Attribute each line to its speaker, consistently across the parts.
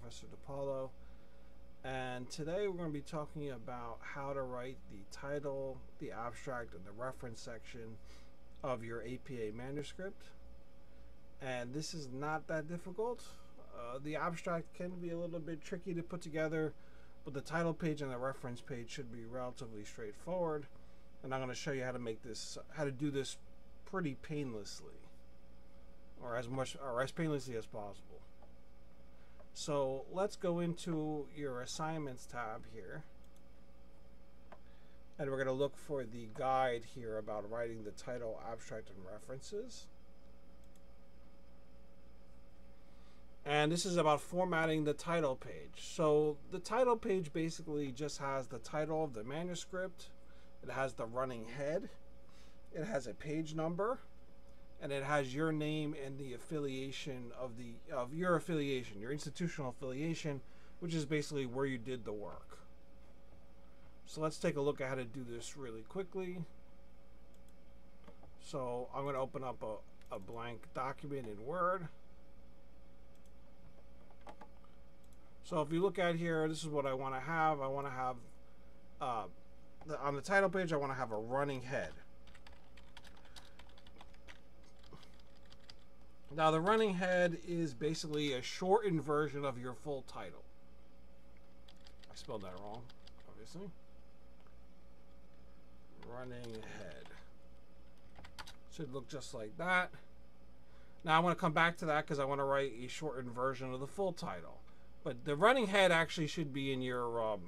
Speaker 1: Professor DePaulo, and today we're going to be talking about how to write the title, the abstract, and the reference section of your APA manuscript. And this is not that difficult. The abstract can be a little bit tricky to put together, but the title page and the reference page should be relatively straightforward. And I'm going to show you how to do this pretty painlessly, or as painlessly as possible. So let's go into your assignments tab here, and we're going to look for the guide here about writing the title, abstract, and references. And this is about formatting the title page. So the title page basically just has the title of the manuscript, it has the running head, it has a page number, and it has your name and the affiliation of your affiliation, your institutional affiliation, which is basically where you did the work. So let's take a look at how to do this really quickly. So I'm going to open up a blank document in Word. So if you look at here, this is what I want to have. I want to have, on the title page, I want to have a running head. Now the running head is basically a shortened version of your full title. I spelled that wrong, obviously. Running head. Should look just like that. Now I want to come back to that because I want to write a shortened version of the full title. But the running head actually should be in your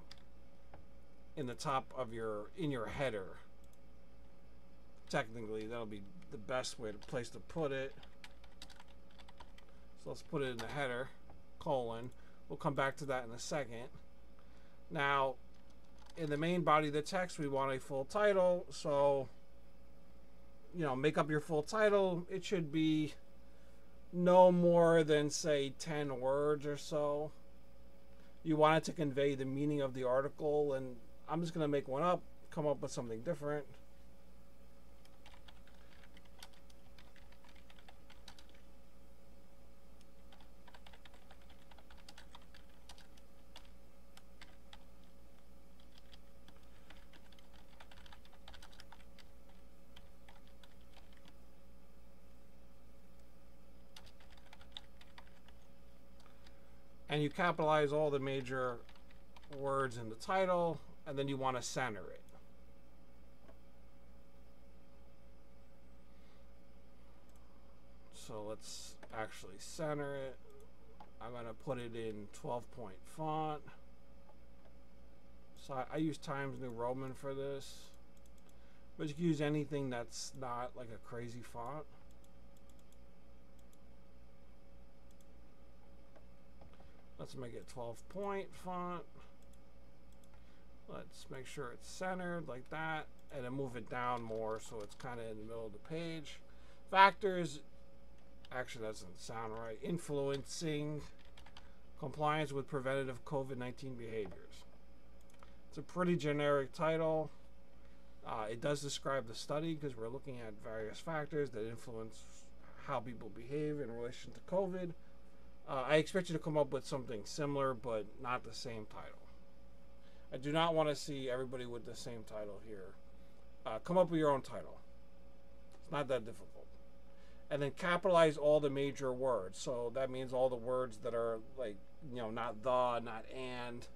Speaker 1: in the top of your header. Technically, that'll be the best place to put it. So let's put it in the header, colon. We'll come back to that in a second. Now, in the main body of the text, we want a full title. So, make up your full title. It should be no more than, say, 10 words or so. You want it to convey the meaning of the article, and I'm just going to make one up, come up with something different. And you capitalize all the major words in the title, and then you want to center it. So let's actually center it. I'm going to put it in 12-point font. So I use Times New Roman for this, but you can use anything that's not like a crazy font. Let's make it 12-point font. Let's make sure it's centered like that, and then move it down more so it's kind of in the middle of the page. Factors, actually that doesn't sound right. Influencing compliance with preventative COVID-19 behaviors. It's a pretty generic title. It does describe the study because we're looking at various factors that influence how people behave in relation to COVID. I expect you to come up with something similar, but not the same title. I do not want to see everybody with the same title here. Come up with your own title. It's not that difficult. And then capitalize all the major words. So that means all the words that are like, not the, not and.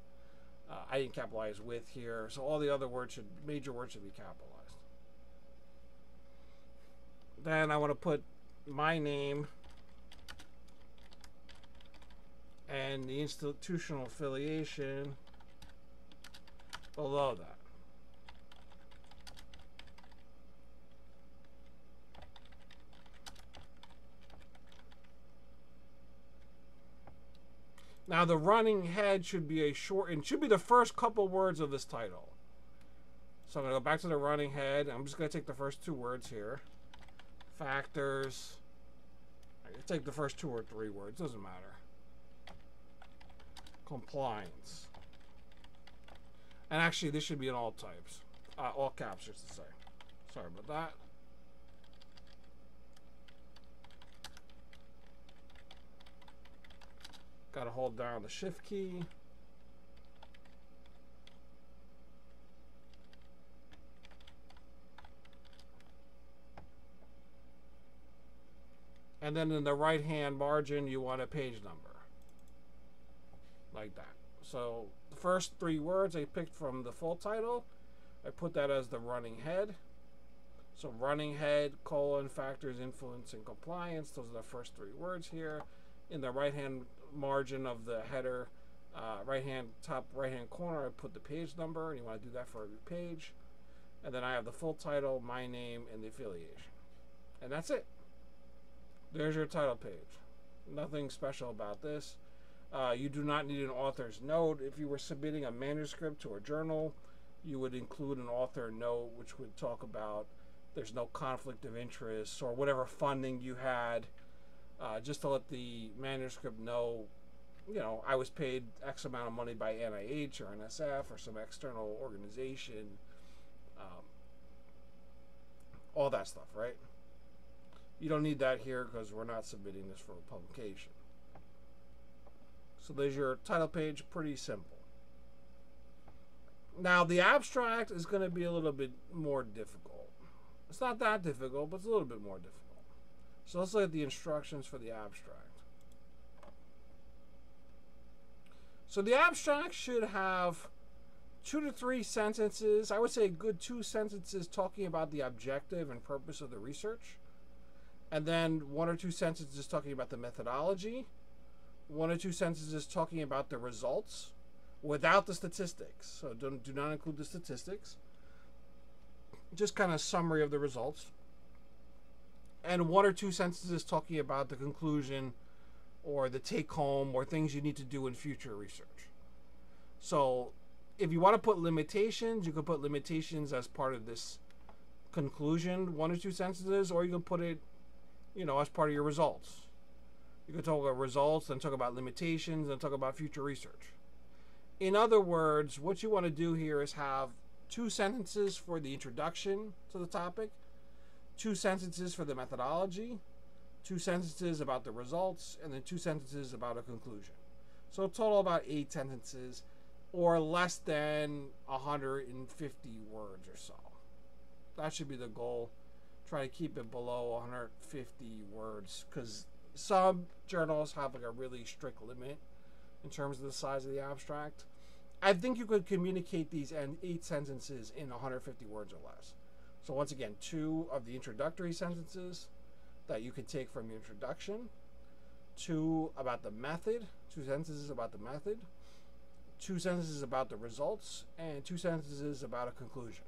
Speaker 1: I didn't capitalize with here. So all the other major words should be capitalized. Then I want to put my name and the institutional affiliation below that. Now the running head should be should be the first couple words of this title. So I'm going to go back to the running head. I'm just going to take the first two words here. Factors. I can take the first 2 or 3 words, doesn't matter. Compliance. And actually this should be in all types. All caps, just to say. Sorry about that. Got to hold down the shift key. And then in the right hand margin, you want a page number. Like that. So the first 3 words I picked from the full title, I put that as the running head. So running head, colon, factors influencing compliance. Those are the first 3 words here. In the right hand margin of the header, top right hand corner, I put the page number, and you want to do that for every page. And then I have the full title, my name, and the affiliation. And that's it. There's your title page. Nothing special about this. You do not need an author's note. If you were submitting a manuscript to a journal, you would include an author note, which would talk about there's no conflict of interest or whatever funding you had, just to let the manuscript know, you know, I was paid X amount of money by NIH or NSF or some external organization, all that stuff, right? You don't need that here because we're not submitting this for a publication. So there's your title page, pretty simple. Now the abstract is going to be a little bit more difficult. It's not that difficult, but it's a little bit more difficult. So let's look at the instructions for the abstract. So the abstract should have 2 to 3 sentences. I would say a good 2 sentences talking about the objective and purpose of the research. And then 1 or 2 sentences talking about the methodology. 1 or 2 sentences talking about the results without the statistics. So do not include the statistics. Just kind of summary of the results. And 1 or 2 sentences talking about the conclusion or the take home or things you need to do in future research. So if you want to put limitations, you can put limitations as part of this conclusion, 1 or 2 sentences, or you can put it, you know, as part of your results. You can talk about results, then talk about limitations, then talk about future research. In other words, what you want to do here is have 2 sentences for the introduction to the topic, 2 sentences for the methodology, 2 sentences about the results, and then 2 sentences about a conclusion. So a total about 8 sentences, or less than 150 words or so. That should be the goal. Try to keep it below 150 words, because some journals have like a really strict limit in terms of the size of the abstract. I think you could communicate these 8 sentences in 150 words or less. So once again, 2 of the introductory sentences that you could take from your introduction, 2 about the method, 2 sentences about the method, 2 sentences about the results, and 2 sentences about a conclusion.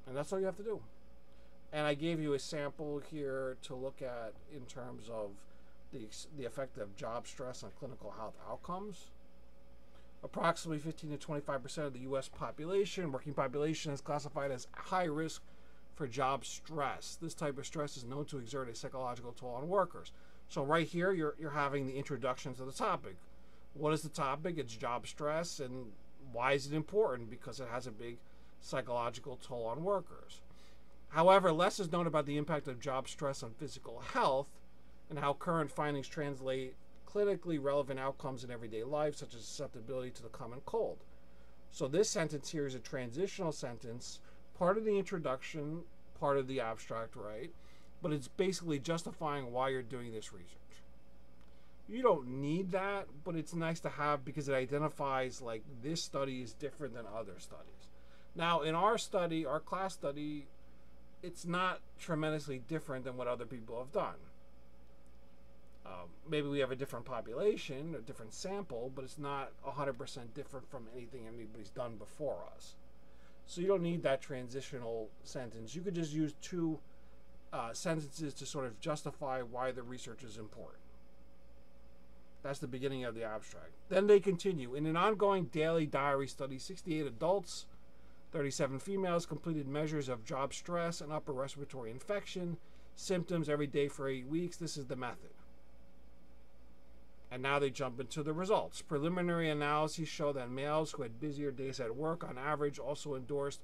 Speaker 1: And that's all you have to do. And I gave you a sample here to look at in terms of the effect of job stress on clinical health outcomes. Approximately 15 to 25% of the U.S. population, working population, is classified as high risk for job stress. This type of stress is known to exert a psychological toll on workers. So right here, you're having the introduction to the topic. What is the topic? It's job stress. And why is it important? Because it has a big psychological toll on workers. However, less is known about the impact of job stress on physical health and how current findings translate clinically relevant outcomes in everyday life, such as susceptibility to the common cold. So this sentence here is a transitional sentence, part of the introduction, part of the abstract, right? But it's basically justifying why you're doing this research. You don't need that, but it's nice to have because it identifies like this study is different than other studies. Now, in our study, our class study, it's not tremendously different than what other people have done. Maybe we have a different population, a different sample, but it's not 100% different from anything anybody's done before us. So you don't need that transitional sentence. You could just use 2 sentences to sort of justify why the research is important. That's the beginning of the abstract. Then they continue. In an ongoing daily diary study, 68 adults, 37 females completed measures of job stress and upper respiratory infection symptoms every day for 8 weeks. This is the method. And now they jump into the results. Preliminary analyses show that males who had busier days at work on average also endorsed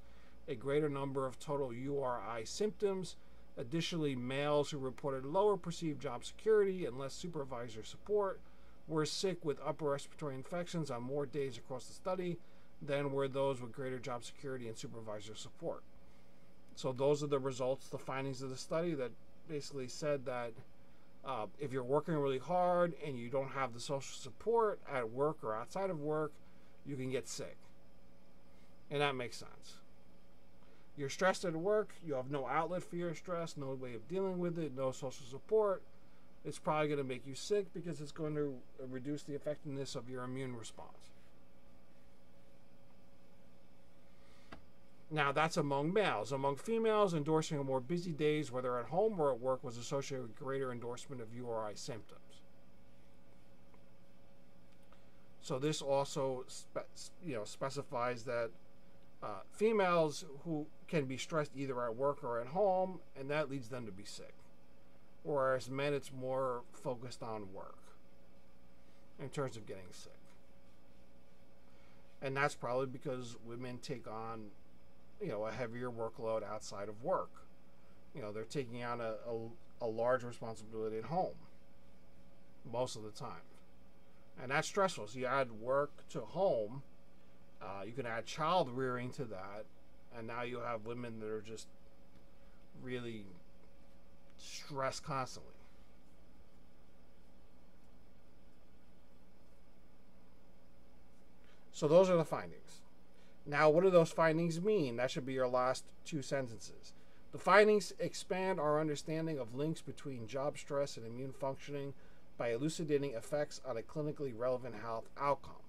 Speaker 1: a greater number of total URI symptoms. Additionally, males who reported lower perceived job security and less supervisor support were sick with upper respiratory infections on more days across the study than were those with greater job security and supervisor support. So those are the results, the findings of the study that basically said that if you're working really hard and you don't have the social support at work or outside of work, you can get sick. And that makes sense. You're stressed at work, you have no outlet for your stress, no way of dealing with it, no social support. It's probably going to make you sick because it's going to reduce the effectiveness of your immune response. Now, that's among males. Among females, endorsing more busy days, whether at home or at work, was associated with greater endorsement of URI symptoms. So this also specifies that females who can be stressed either at work or at home, and that leads them to be sick. Whereas men, it's more focused on work in terms of getting sick. And that's probably because women take on a heavier workload outside of work. They're taking on a large responsibility at home most of the time. And that's stressful. So you add work to home, you can add child rearing to that, and now you have women that are just really stressed constantly. So those are the findings. Now, what do those findings mean? That should be your last two sentences. The findings expand our understanding of links between job stress and immune functioning by elucidating effects on a clinically relevant health outcome.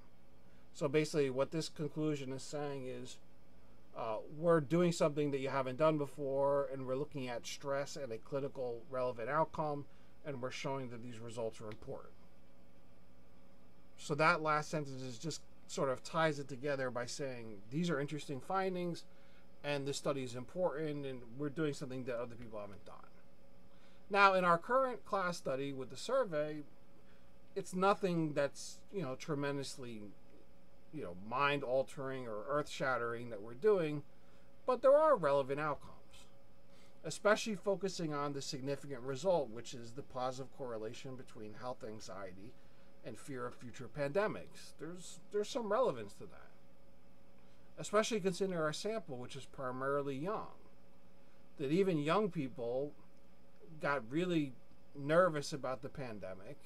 Speaker 1: So basically what this conclusion is saying is we're doing something that you haven't done before, and we're looking at stress and a clinical relevant outcome, and we're showing that these results are important. So that last sentence is just sort of ties it together by saying these are interesting findings and this study is important and we're doing something that other people haven't done. Now, in our current class study with the survey, it's nothing that's tremendously mind altering or earth shattering that we're doing, but there are relevant outcomes, especially focusing on the significant result, which is the positive correlation between health anxiety and fear of future pandemics. There's some relevance to that, especially considering our sample, which is primarily young. That even young people got really nervous about the pandemic,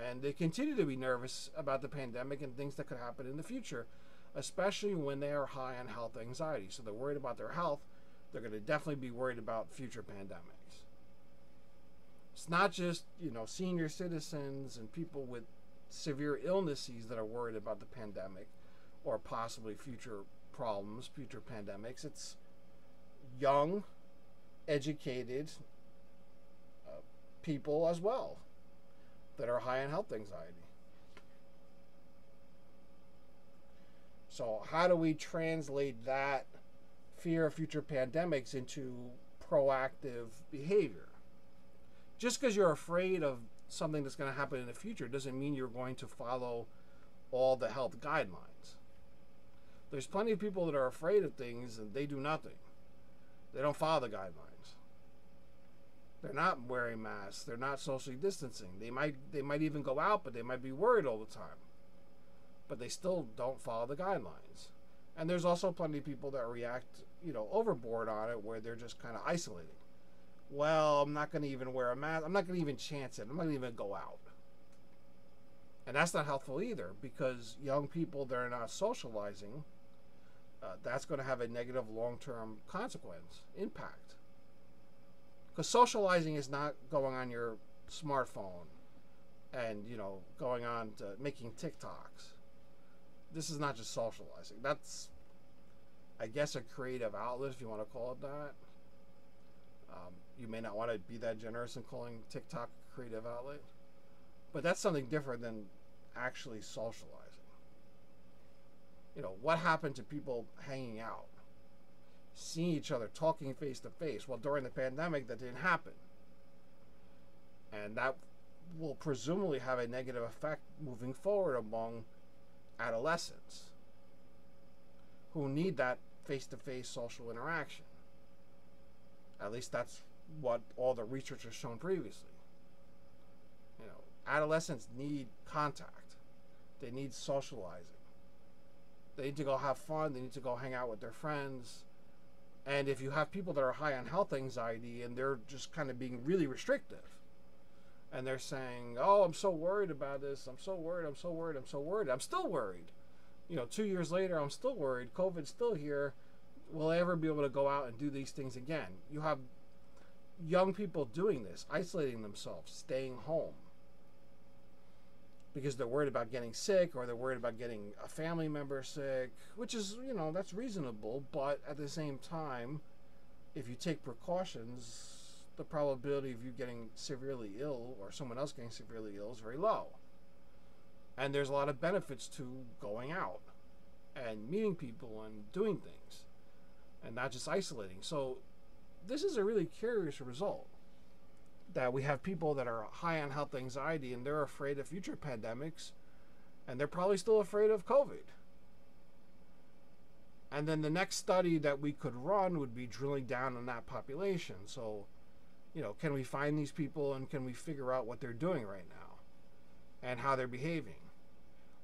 Speaker 1: and they continue to be nervous about the pandemic and things that could happen in the future, especially when they are high on health anxiety. So they're worried about their health. They're going to definitely be worried about future pandemics. It's not just senior citizens and people with severe illnesses that are worried about the pandemic or possibly future problems, future pandemics. It's young, educated people as well that are high in health anxiety. So how do we translate that fear of future pandemics into proactive behavior? Just because you're afraid of something that's going to happen in the future doesn't mean you're going to follow all the health guidelines. There's plenty of people that are afraid of things and they do nothing. They don't follow the guidelines. They're not wearing masks. They're not socially distancing. They might even go out, but they might be worried all the time. But they still don't follow the guidelines. And there's also plenty of people that react, overboard on it, where they're just kind of isolating. Well, I'm not going to even wear a mask. I'm not going to even chance it. I'm not going to even go out. And that's not helpful either, because young people that are not socializing, that's going to have a negative long-term consequence, impact. Because socializing is not going on your smartphone and, going on to making TikToks. This is not just socializing. That's, I guess, a creative outlet, if you want to call it that. You may not want to be that generous in calling TikTok a creative outlet, but that's something different than actually socializing. What happened to people hanging out, seeing each other, talking face to face? Well, during the pandemic, that didn't happen. And that will presumably have a negative effect moving forward among adolescents who need that face-to-face social interaction. At least that's what all the research has shown previously. adolescents need contact. They need socializing. They need to go have fun. They need to go hang out with their friends. And if you have people that are high on health anxiety and they're just kind of being really restrictive, and they're saying, oh, I'm so worried about this. I'm so worried. I'm so worried. I'm so worried. I'm still worried. 2 years later, I'm still worried. COVID's still here. Will I ever be able to go out and do these things again? You have young people doing this, isolating themselves, staying home because they're worried about getting sick, or they're worried about getting a family member sick, which is, that's reasonable. But at the same time, if you take precautions, the probability of you getting severely ill or someone else getting severely ill is very low. And there's a lot of benefits to going out and meeting people and doing things and not just isolating. So this is a really curious result, that we have people that are high on health anxiety and they're afraid of future pandemics, and they're probably still afraid of COVID. And then the next study that we could run would be drilling down on that population. So, can we find these people and can we figure out what they're doing right now and how they're behaving?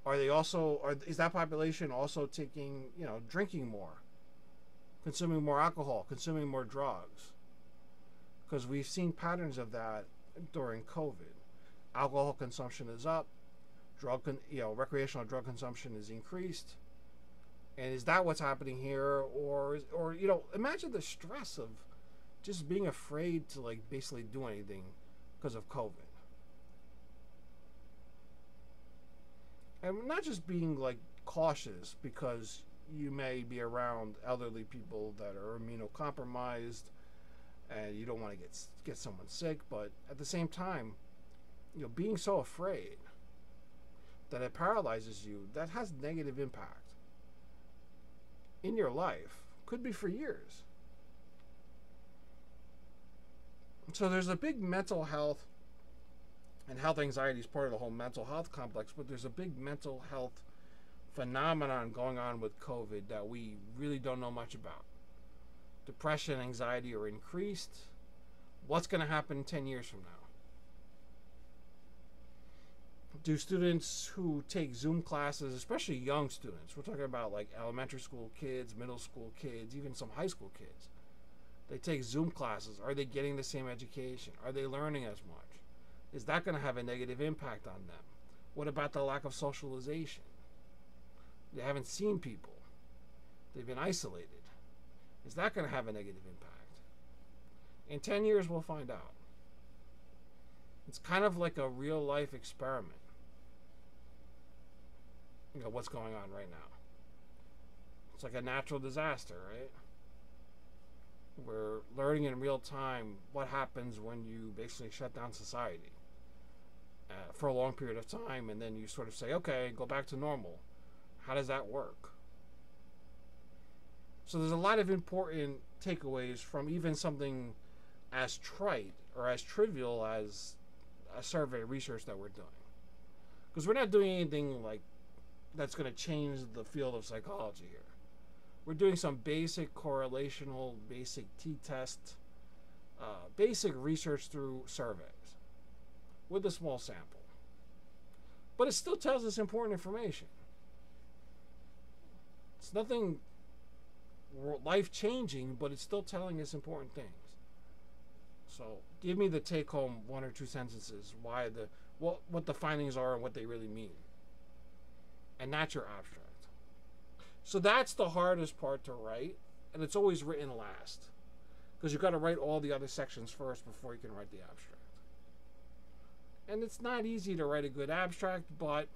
Speaker 1: Is that population also taking, drinking more, consuming more alcohol, consuming more drugs? Because we've seen patterns of that during COVID. Alcohol consumption is up, recreational drug consumption is increased. And is that what's happening here? Or imagine the stress of just being afraid to basically do anything because of COVID. And not just being cautious because you may be around elderly people that are immunocompromised and you don't want to get someone sick, but at the same time, being so afraid that it paralyzes you, that has negative impact in your life, could be for years. So there's a big mental health, and health anxiety is part of the whole mental health complex, but there's a big mental health phenomenon going on with COVID that we really don't know much about. Depression and anxiety are increased. What's going to happen 10 years from now? Do students who take Zoom classes, especially young students, we're talking about elementary school kids, middle school kids, even some high school kids, they take Zoom classes. Are they getting the same education? Are they learning as much? Is that going to have a negative impact on them? What about the lack of socialization? They haven't seen people. They've been isolated. Is that going to have a negative impact? In 10 years, we'll find out. It's kind of like a real life experiment. What's going on right now. It's like a natural disaster, right? We're learning in real time what happens when you basically shut down society for a long period of time, and then you sort of say, okay, go back to normal. How does that work? So there's a lot of important takeaways from even something as trite or as trivial as a survey research that we're doing. Because we're not doing anything that's going to change the field of psychology here. We're doing some basic correlational, basic t-test, basic research through surveys with a small sample. But it still tells us important information. It's nothing life-changing, but it's still telling us important things. So give me the take-home 1 or 2 sentences, what the findings are and what they really mean. And that's your abstract. So that's the hardest part to write, and it's always written last, because you've got to write all the other sections first before you can write the abstract. And it's not easy to write a good abstract, but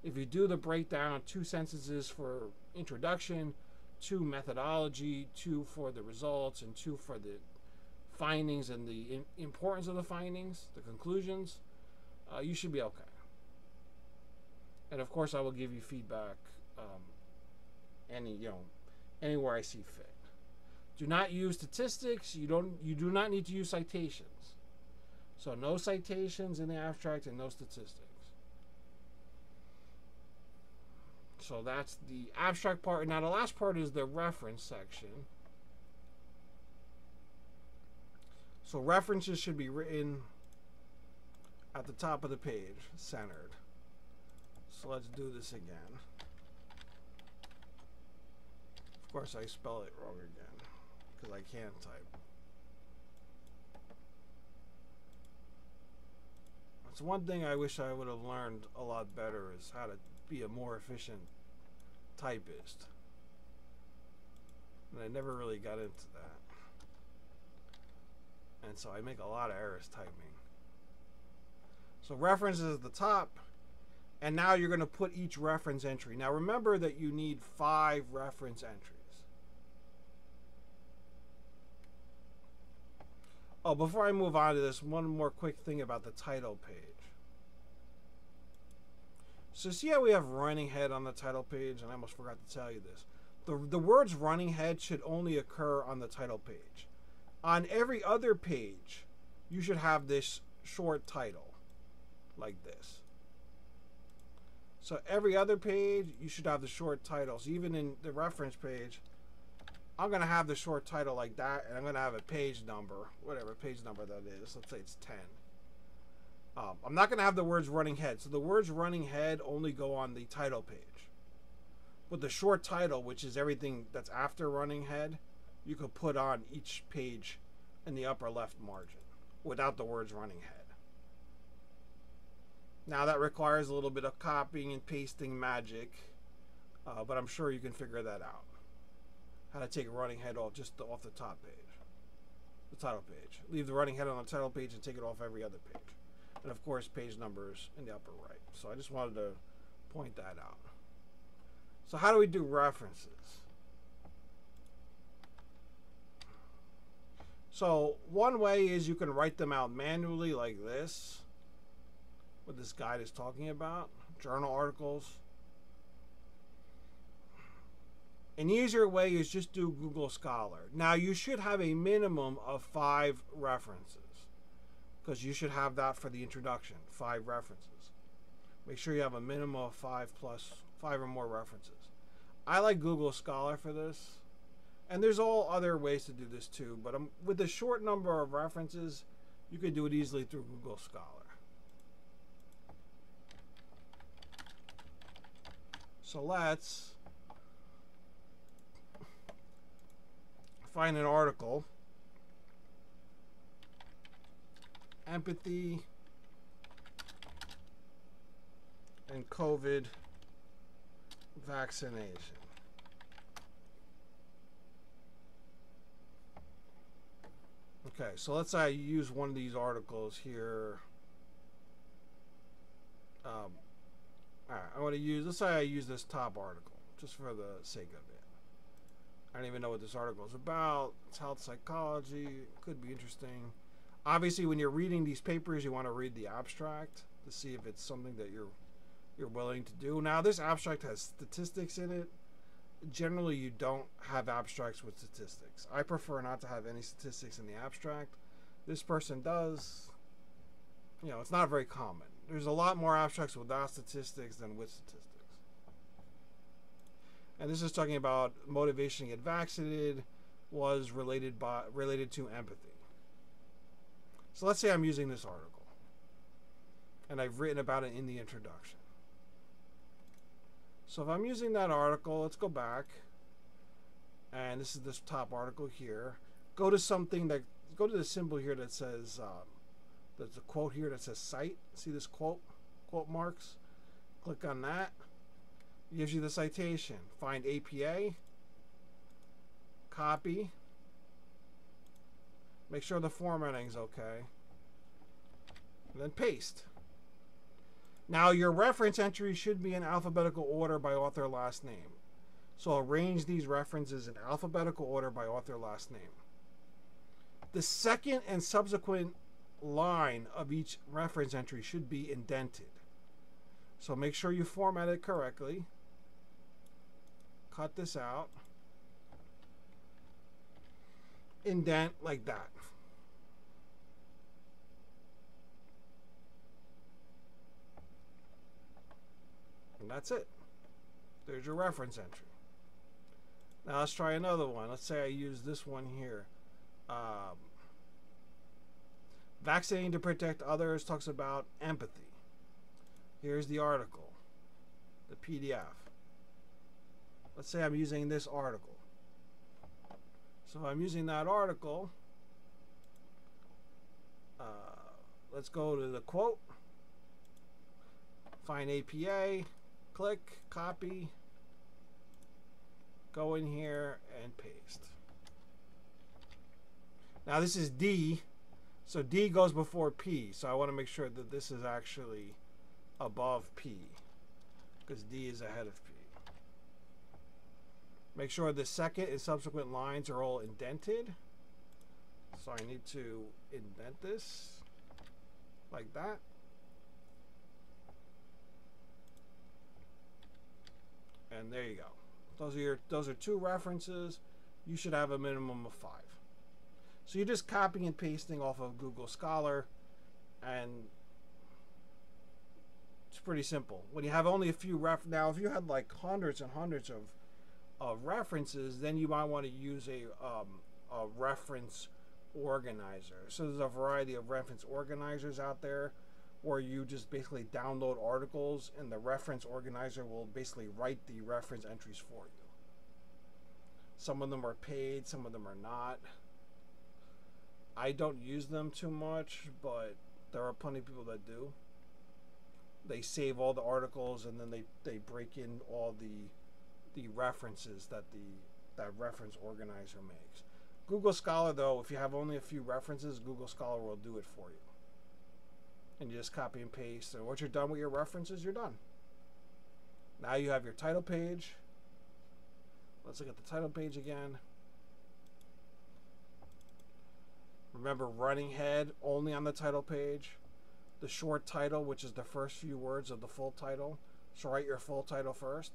Speaker 1: if you do the breakdown, 2 sentences for introduction, 2 methodology, 2 for the results, and 2 for the findings and the importance of the findings, the conclusions, you should be okay. And of course, I will give you feedback anywhere I see fit. Do not use statistics. You do not need to use citations. So no citations in the abstract and no statistics. So that's the abstract part. Now the last part is the reference section. So references should be written at the top of the page, centered. So let's do this again. Of course, I spell it wrong again because I can't type. That's one thing I wish I would have learned a lot better, is how to be a more efficient typist. And I never really got into that. And so I make a lot of errors typing. So references at the top, and now you're going to put each reference entry. Now remember that you need 5 reference entries. Oh, before I move on to this, one more quick thing about the title page. So see how we have running head on the title page? And I almost forgot to tell you this. The words running head should only occur on the title page. On every other page, you should have this short title, like this. So every other page, you should have the short titles. Even in the reference page, I'm going to have the short title like that, and I'm going to have a page number, whatever page number that is. Let's say it's 10. I'm not going to have the words running head. So the words running head only go on the title page. But the short title, which is everything that's after running head, you could put on each page in the upper left margin without the words running head. Now that requires a little bit of copying and pasting magic, but I'm sure you can figure that out. How to take a running head off just off the top page, the title page. Leave the running head on the title page and take it off every other page. And of course, page numbers in the upper right. So I just wanted to point that out. So how do we do references? So one way is you can write them out manually like this, what this guide is talking about, journal articles. An easier way is just do Google Scholar. Now you should have a minimum of 5 references, because you should have that for the introduction, 5 references. Make sure you have a minimum of 5 or more references. I like Google Scholar for this. And there's all other ways to do this too, but with a short number of references, you could do it easily through Google Scholar. So let's find an article. Empathy and COVID vaccination. Okay, so let's say I use one of these articles here. All right, I want to use, let's say I use this top article, just for the sake of it. I don't even know what this article is about. It's health psychology. It could be interesting. Obviously, when you're reading these papers, you want to read the abstract to see if it's something that you're willing to do. Now, this abstract has statistics in it. Generally, you don't have abstracts with statistics. I prefer not to have any statistics in the abstract. This person does. You know, it's not very common. There's a lot more abstracts without statistics than with statistics. And this is talking about motivation to get vaccinated was related to empathy. So let's say I'm using this article, and I've written about it in the introduction. So if I'm using that article, let's go back, and this is this top article here. Go to something that, go to the symbol here that says, there's a quote here that says cite. See this quote marks? Click on that. It gives you the citation. Find APA, copy. Make sure the formatting's okay, and then paste. Now your reference entry should be in alphabetical order by author last name. So arrange these references in alphabetical order by author last name. The second and subsequent line of each reference entry should be indented. So make sure you format it correctly. Cut this out. Indent like that. And that's it. There's your reference entry. Now let's try another one. Let's say I use this one here. Vaccinating to Protect Others talks about empathy. Here's the article, the PDF. Let's say I'm using this article. So if I'm using that article, let's go to the quote, find APA, click, copy, go in here and paste. Now this is D, so D goes before P, so I want to make sure that this is actually above P, because D is ahead of P. Make sure the second and subsequent lines are all indented. So I need to indent this like that. And there you go. Those are 2 references. You should have a minimum of 5. So you're just copying and pasting off of Google Scholar, and it's pretty simple. When you have only a few now if you had like hundreds and hundreds of references, then you might want to use a reference organizer. So there's a variety of reference organizers out there where you just basically download articles and the reference organizer will basically write the reference entries for you. Some of them are paid, some of them are not. I don't use them too much, but there are plenty of people that do. They save all the articles and then they break in all the references that that reference organizer makes. Google Scholar, though, if you have only a few references, Google Scholar will do it for you. And you just copy and paste, and once you're done with your references, you're done. Now you have your title page. Let's look at the title page again. Remember, running head only on the title page. The short title, which is the first few words of the full title. So write your full title first.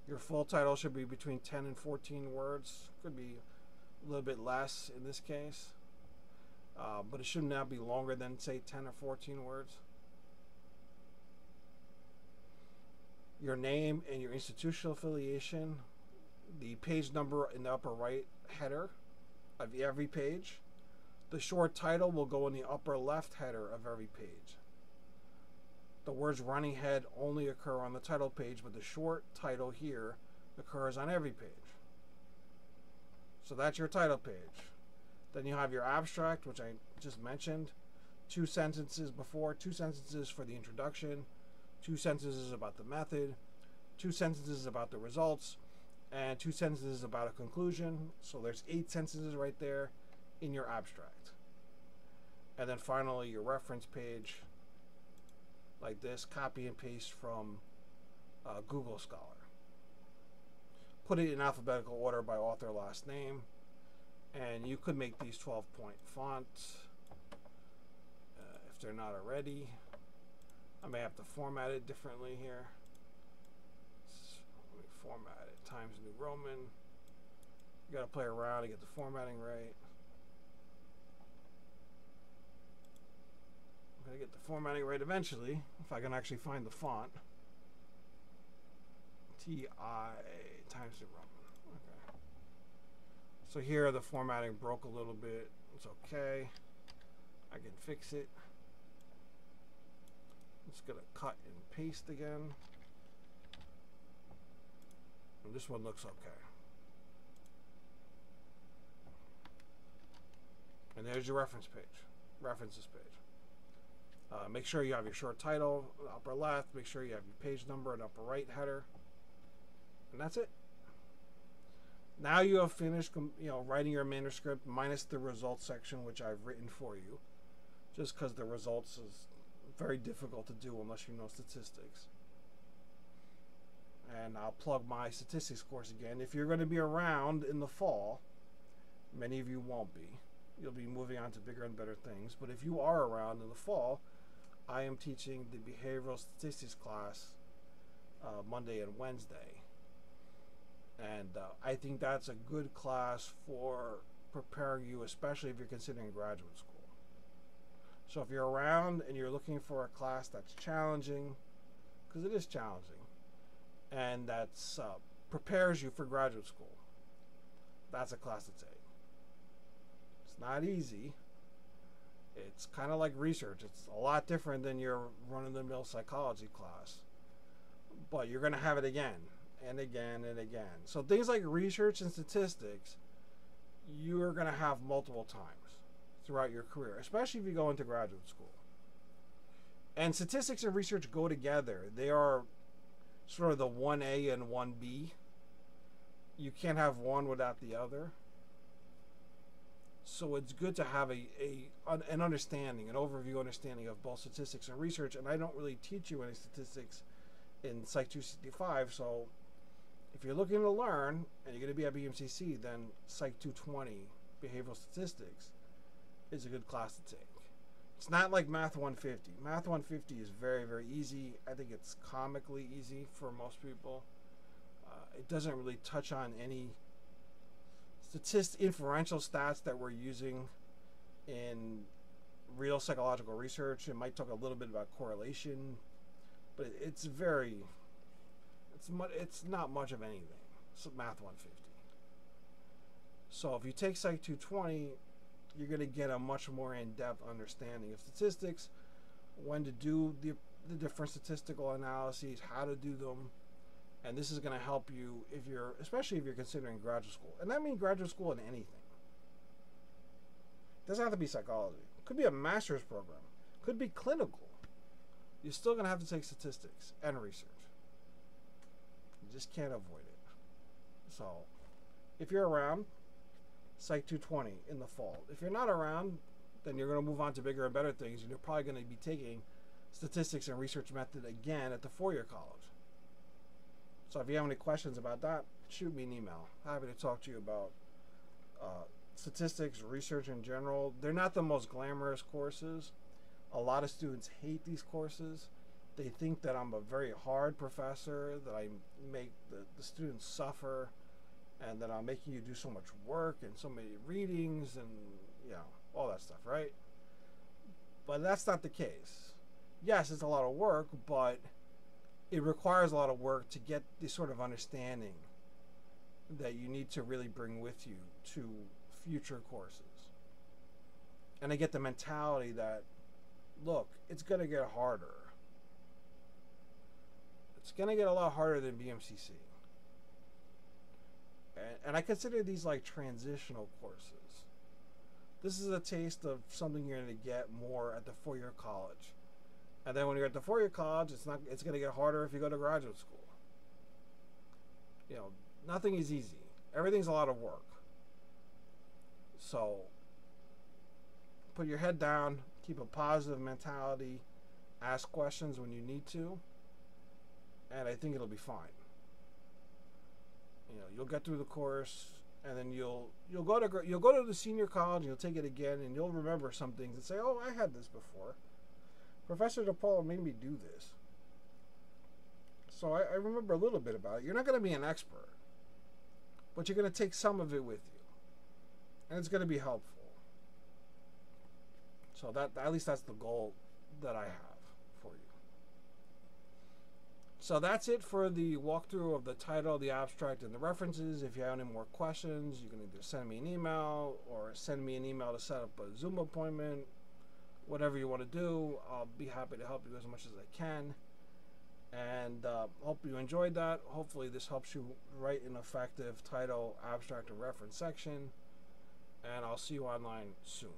Speaker 1: Your full title should be between 10 and 14 words. Could be a little bit less in this case. But it should not be longer than, say, 10 or 14 words. Your name and your institutional affiliation. The page number in the upper right header of every page. The short title will go in the upper left header of every page. The words running head only occur on the title page, but the short title here occurs on every page. So that's your title page. Then you have your abstract, which I just mentioned. 2 sentences before, 2 sentences for the introduction, 2 sentences about the method, 2 sentences about the results, and 2 sentences about a conclusion. So there's 8 sentences right there in your abstract. And then finally your reference page, like this, copy and paste from Google Scholar. Put it in alphabetical order by author last name, and you could make these 12-point fonts if they're not already. I may have to format it differently here. Let me format it, Times New Roman. You gotta play around to get the formatting right. I'm gonna get the formatting right eventually, if I can actually find the font. TI Times New Roman. Okay. So here the formatting broke a little bit. It's okay. I can fix it. I'm just gonna cut and paste again. And this one looks okay. And there's your reference page, references page. Make sure you have your short title, upper left. Make sure you have your page number and upper right header. And that's it. Now you have finished, writing your manuscript minus the results section, which I've written for you, just because the results is very difficult to do unless you know statistics. And I'll plug my statistics course again. If you're going to be around in the fall, many of you won't be. You'll be moving on to bigger and better things. But if you are around in the fall, I am teaching the behavioral statistics class Monday and Wednesday. And I think that's a good class for preparing you, especially if you're considering graduate school. So if you're around and you're looking for a class that's challenging, because it is challenging, and that's prepares you for graduate school, that's a class to take. It's not easy, It's kind of like research. It's a lot different than your run-of-the-mill psychology class. But you're going to have it again and again and again. So things like research and statistics, you are going to have multiple times throughout your career, especially if you go into graduate school. And statistics and research go together. They are sort of the 1A and 1B. You can't have one without the other. So it's good to have an understanding, an overview understanding of both statistics and research. And I don't really teach you any statistics in Psych 265. So if you're looking to learn and you're going to be at BMCC, then Psych 220, Behavioral Statistics, is a good class to take. It's not like Math 150. Math 150 is very, very easy. I think it's comically easy for most people. It doesn't really touch on any inferential stats that we're using in real psychological research. It might talk a little bit about correlation, but it's not much of anything. It's Math 150. So if you take Psych 220, you're going to get a much more in-depth understanding of statistics, when to do the different statistical analyses, how to do them, and this is going to help you especially if you're considering graduate school. And that means graduate school in anything. It doesn't have to be psychology. It could be a master's program. It could be clinical. You're still going to have to take statistics and research. You just can't avoid it. So, if you're around, Psych 220 in the fall. If you're not around, then you're going to move on to bigger and better things, and you're probably going to be taking statistics and research method again at the four-year college. So if you have any questions about that, shoot me an email. Happy to talk to you about statistics, research in general. They're not the most glamorous courses. A lot of students hate these courses. They think that I'm a very hard professor, that I make the students suffer, and that I'm making you do so much work and so many readings and, all that stuff, right? But that's not the case. Yes, it's a lot of work, but it requires a lot of work to get this sort of understanding that you need to really bring with you to future courses. And I get the mentality that, look, it's going to get harder. It's going to get a lot harder than BMCC. And I consider these like transitional courses. This is a taste of something you're going to get more at the four-year college. And then when you're at the four-year college, it's going to get harder if you go to graduate school. Nothing is easy. Everything's a lot of work. So put your head down, keep a positive mentality, ask questions when you need to, and I think it'll be fine. You'll get through the course, and then you'll go to the senior college, and you'll take it again, and you'll remember some things and say, "Oh, I had this before. Professor DePaulo made me do this." So I remember a little bit about it. You're not going to be an expert, but you're going to take some of it with you, and it's going to be helpful. So at least that's the goal that I have for you. So that's it for the walkthrough of the title, the abstract, and the references. If you have any more questions, you can either send me an email or send me an email to set up a Zoom appointment. Whatever you want to do, I'll be happy to help you as much as I can. And hope you enjoyed that. Hopefully this helps you write an effective title, abstract, and reference section. And I'll see you online soon.